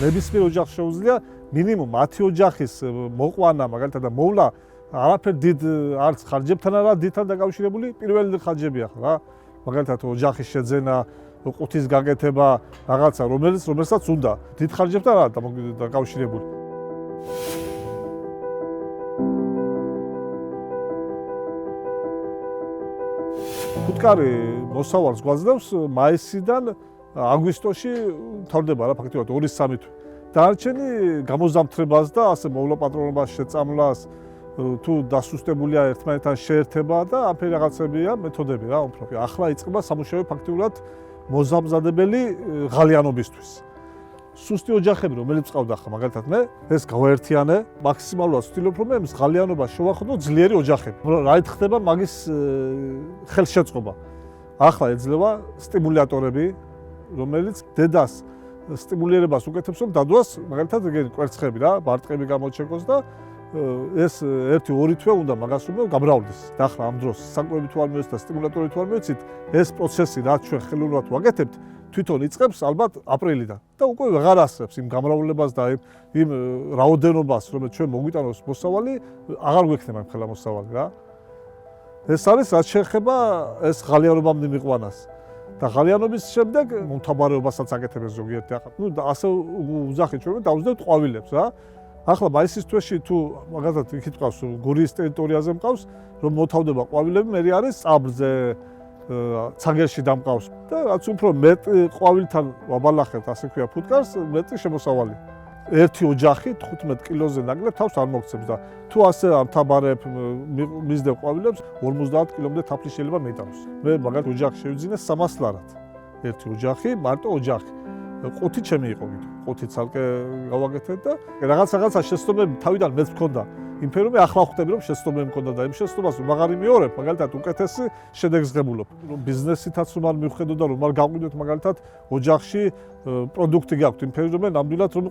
ნებისმიერ ოჯახს შეუძლია მინიმუმ 10 ოჯახის მოყვანა, მაგალითად და მოვლა არაფერ დიდ არც ხარჯებთან არა დიდთან დაკავშირებული პირველი ხარჯებია რა. მაგალითად ოჯახის შეძენა, ყუთის გაკეთება, რაღაცა რომელსაც უნდა დიდ ხარჯებთან არა დაკავშირებული. ფუტკარი მოსავალს გვაძლევს მაისიდან აგვისტოში მთავრდება რა ფაქტობრივად 2-3 თვე. დანარჩენი გამოზამთრებას და ასე მოვლაპატრონებას შეწამლას თუ დასუსტებულია ერთმანეთთან შეერთება და ამფერი რაღაცებია მეთოდები რა უფრო. ახლა იწყება სამუშაო ფაქტობრივად მოზამზადებელი ღალიანობისთვის. სუსტი ოჯახები რომელიც ყავდა ახლა მაგალითად მე ეს გავაერთიანე მაქსიმალურად ვცდილობ რომ ეს ღალიანობა შევახვდო ძლიერი ოჯახები. რა ხდება მაგის ხელშეწყობა. ახლა ეძლევა სტიმულატორები რომელიც დედას სტიმულირებას უკეთებს რომ დადვას მაგალითად კვერცხები რა, ბარტყები გამოჩეკოს და ეს 1-2 თვე უნდა მაგას რომ გამრავლდეს. და ახლა ამ დროს საკვები თუ არ მიოცით და სტიმულატორი თუ არ მიოცით, ეს პროცესი რაც ჩვენ ხელოვნურად ვაკეთებთ, თვითონ იწყებს ალბათ აპრილიდან. და უკვე ვეღარ ასწრებს იმ გამრავლებას და იმ რაოდენობას, რომელიც ჩვენ მოგვიტანოს მოსავალი, აღარ გვექნება იმ ხელა მოსავალი რა. ეს არის რაც შეეხება ეს ღალიანობამდე მიყვანას. და ღალიანობის შემდეგ მომთაბარეობასაც აკეთებს ზოგიერთი ახლა. ასე უძახით ჩვენ დავუძლებთ ყვავილებს რა. ახლა მაისის თვეში თუ მაგალითად იქით ყავს გურიის ტერიტორიაზე მყავს რომ მოთავდება ყვავილები, მე არის წაბრზე ცაგერში დამყავს და რაც უფრო მეტი ყვავილთან ვაბალახებთ, ასე ქვია ფუტკარს, მეტი შემოსავალი. ერთი ოჯახი 15 კილოზე ნაკლებ თავს არ მოგცემს და თუ ასე ამთაბარებ მისდევ ყვავილებს 50 კილომდე თაფლი შეიძლება მეიტანოს. მე მაგალითად ოჯახი შევიძინე 300 ლარად. ერთი ოჯახი, მარტო ოჯახი. ყუთი ჩემი იყო კიდე. ყუთი ცალკე გავაკეთეთ და რაღაცა შეცდომები თავიდან მეც მქონდა. იმფერო მე ახლა ხვდები რომ შეცდომები მქონდა და იმ შეცდომას რომ აღარ იმეორებ, მაგალითად უკეთესი შედეგს ღებულობ. ბიზნესითაც რომ არ მივხედო და რომ არ გავყიდოთ მაგალითად ოჯახში პროდუქტი გაქვთ, იმფერო რომ მე ნამდვილად რომ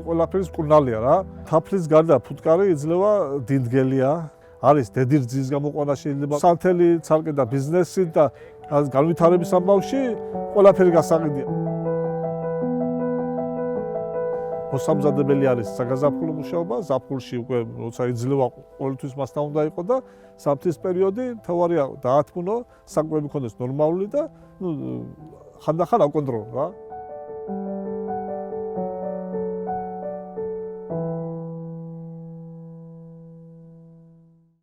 ყველაფერის მკურნალია რა. თაფლის გარდა ფუტკარი იძლევა დინდგელია, არის დედი რძის გამოყვანა შეიძლება სანთელი ცალკე და ბიზნესი და განვითარების ამბავში ყველაფერი გასაყიდია. მოსამზადებელი არის საგაზაფხულო მუშაობა, ზაფხულში უკვე როცა იძლევა ყოველთვის მასთან უნდა იყო და სამთის პერიოდი თავარია დაათმუნო, საკვები ქონდეს ნორმალური და ხანდახან აკონტროლო რა.